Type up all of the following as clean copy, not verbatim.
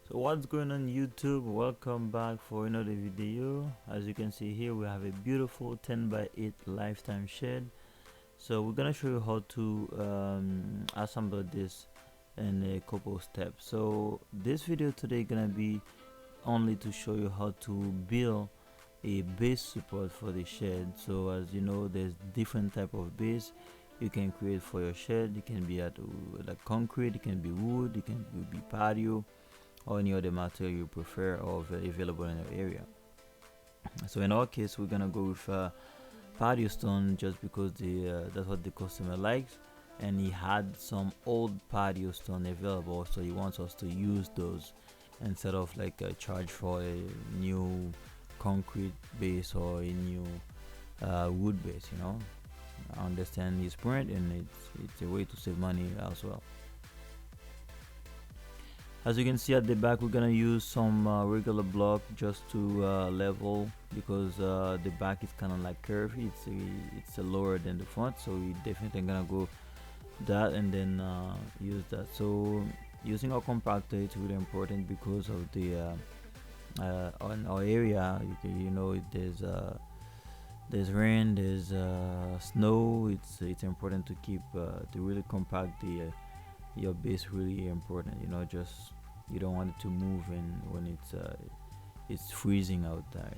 So what's going on YouTube? Welcome back for another video. As you can see here, we have a beautiful 10 by 8 lifetime shed. So we're gonna show you how to assemble this in a couple of steps. So this video today gonna be only to show you how to build a base support for the shed. So as you know, there's different type of base you can create for your shed. It can be like concrete, it can be wood, it can be patio, or any other material you prefer or available in your area. So in our case, we're gonna go with patio stone just because that's what the customer likes, and he had some old patio stone available, so he wants us to use those instead of like charge for a new concrete base or a new wood base. I understand his point, and it's a way to save money as well. As you can see at the back, we're gonna use some regular block just to level, because the back is kind of like curved. It's lower than the front, so we definitely gonna go that and then use that. So using our compactor, it's really important because of the on our area. There's rain, there's snow. It's important to keep to really compact the your base. Really important, just you don't want it to move and when it's freezing out there.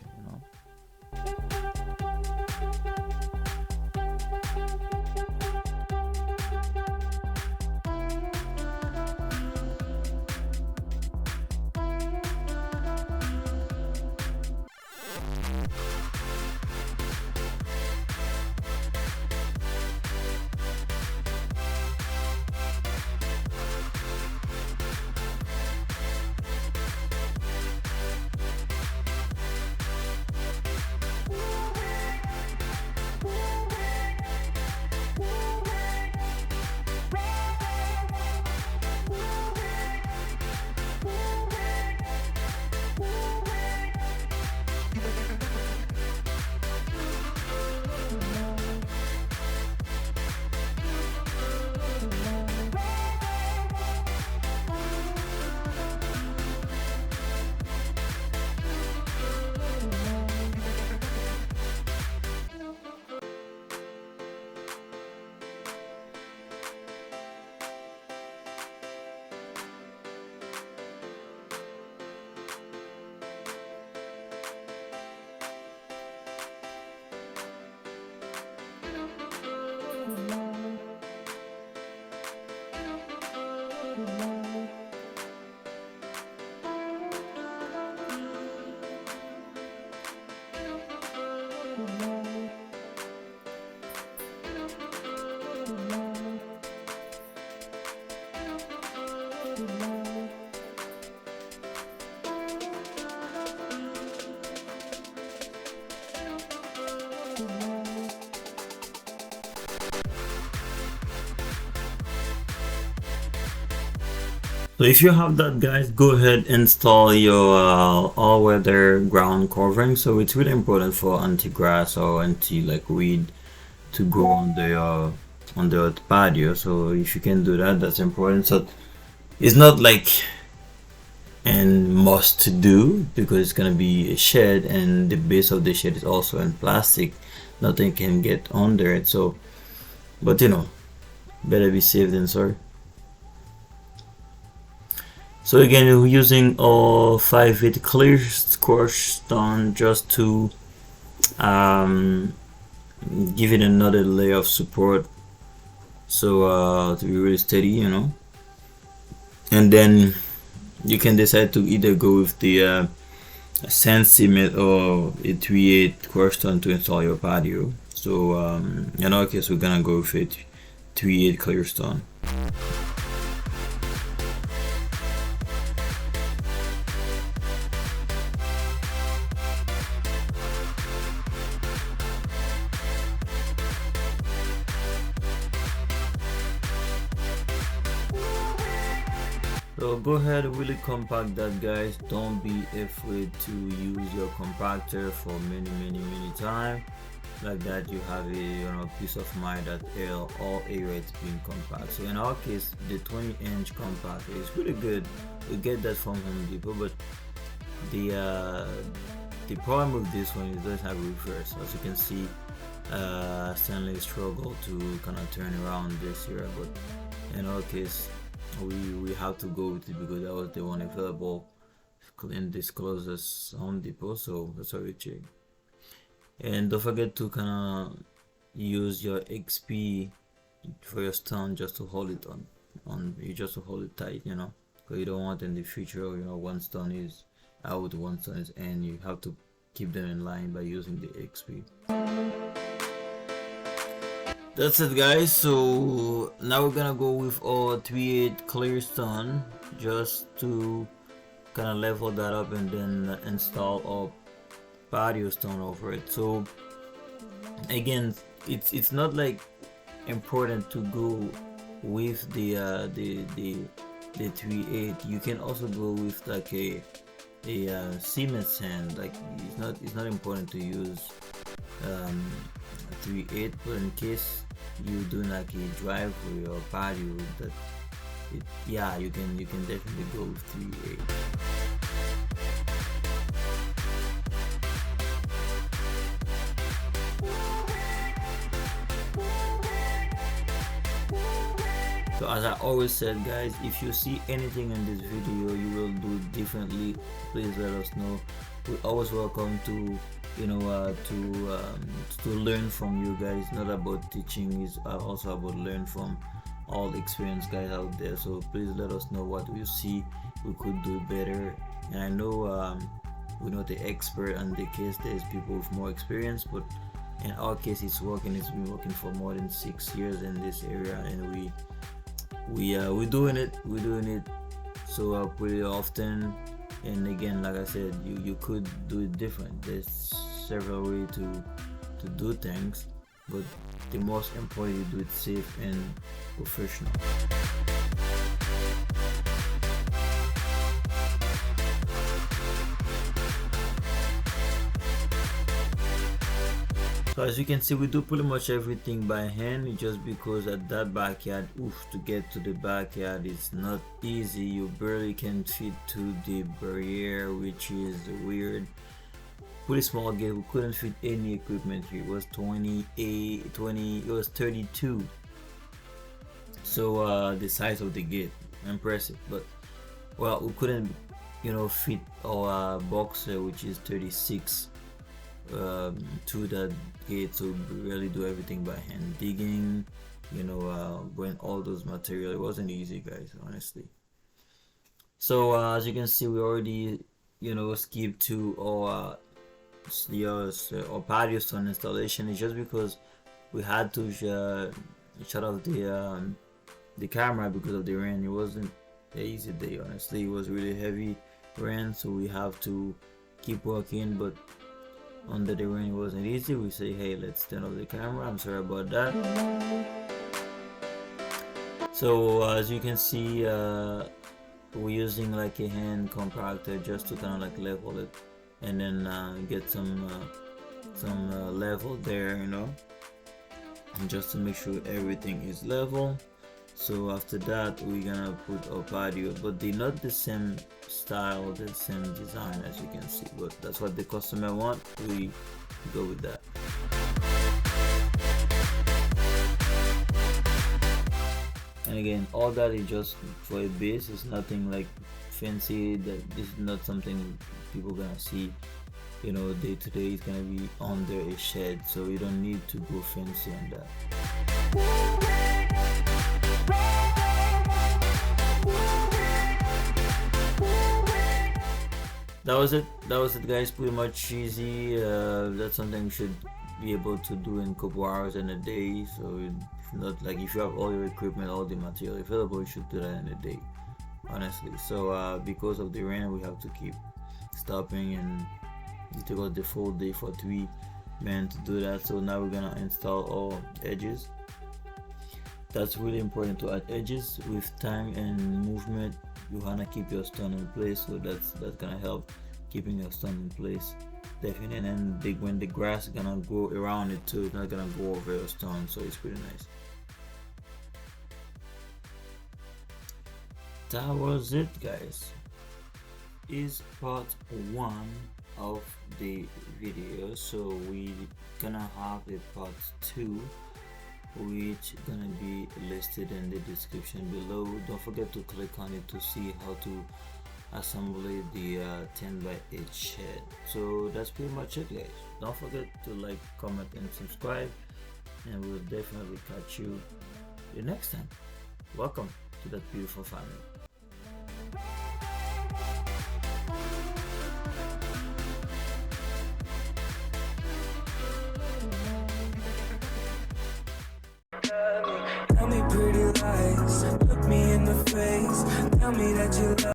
So if you have that, guys, go ahead install your all-weather ground covering. So it's really important for anti-grass or anti like weed to grow on the patio. So if you can do that, that's important. So it's not like and must to do, because it's gonna be a shed and the base of the shed is also in plastic. Nothing can get under it. So, but better be safe than sorry. So again, we're using a 5-8 clear squash stone just to give it another layer of support, so to be really steady, and then you can decide to either go with the sand cement or a 3/8 crushed stone to install your patio. So in our case, we're gonna go with a 3/8 clear stone. So go ahead, really compact that, guys. Don't be afraid to use your compactor for many times. like that you have a peace of mind that all area is being compact. So in our case, the 20-inch compact is really good. We get that from Home Depot, but the uh, the problem with this one is it doesn't have reverse. As you can see, Stanley struggled to kind of turn around this here, but in our case, we have to go with it because that was the one available in this closest Home Depot. So that's how we check. And don't forget to kind of use your XP for your stone just to hold it on you, just to hold it tight, because you don't want in the future, one stone is out, one stone is in. You have to keep them in line by using the XP. That's it, guys. So now we're gonna go with our 3/8 clear stone just to kind of level that up and then install our patio stone over it. So again, it's not like important to go with the 3/8. You can also go with like a cement sand. Like it's not important to use 3/8, but in case you do like a driveway or patio, you can definitely go with 3/8. So as I always said, guys, if you see anything in this video you will do differently, please let us know. We're always welcome to to learn from you guys. It's not about teaching, it's also about learn from all the experienced guys out there. So please let us know what you see we could do better. And I know we're not the expert on the case, there's people with more experience, but in our case it's been working for more than 6 years in this area, and we're doing it so pretty often. And again, like I said, you could do it different. There's several ways to do things, but the most important, you do it safe and professional. So as you can see, we do pretty much everything by hand, just because at that backyard, to get to the backyard is not easy. You barely can fit to the barrier, which is weird. Pretty small gate, we couldn't fit any equipment here. It was 32. So the size of the gate, impressive. But well, we couldn't fit our boxer, which is 36, to that gate. So we really do everything by hand, digging, bring all those material. It wasn't easy, guys, honestly. So as you can see, we already skipped to our patio stone installation. It's just because we had to shut off the camera because of the rain. It wasn't an easy day, honestly. It was really heavy rain, so we have to keep working, but under the rain it wasn't easy. We say, hey, let's turn off the camera. I'm sorry about that. So as you can see, we're using like a hand compactor just to kind of like level it, and then get some level there, and just to make sure everything is level. So after that, we're gonna put our patio, but they're not the same style, the same design, as you can see, but that's what the customer want. We go with that. And again, all that is just for a base. It's nothing like fancy. That this is not something people gonna see day to day. It's gonna be under a shed, so you don't need to go fancy on that. That was it, guys. Pretty much easy. That's something you should be able to do in a couple hours in a day. So it's not like, if you have all your equipment, all the material available, you should do that in a day, honestly. So because of the rain, we have to keep stopping, and it took us the full day for 3 men to do that. So now we're gonna install all edges. That's really important to add edges. With time and movement, you wanna keep your stone in place, so that's gonna help keeping your stone in place. Definitely, and when the grass is gonna grow around it too, it's not gonna go over your stone, so it's pretty nice. That was it, guys. Is part one of the video, so we gonna have a part two, which gonna be listed in the description below. Don't forget to click on it to see how to assemble the 10 by 8 shed. So that's pretty much it, guys. Don't forget to like, comment, and subscribe, and we'll definitely catch you the next time. Welcome to that beautiful family. Tell me pretty lies, look me in the face, tell me that you love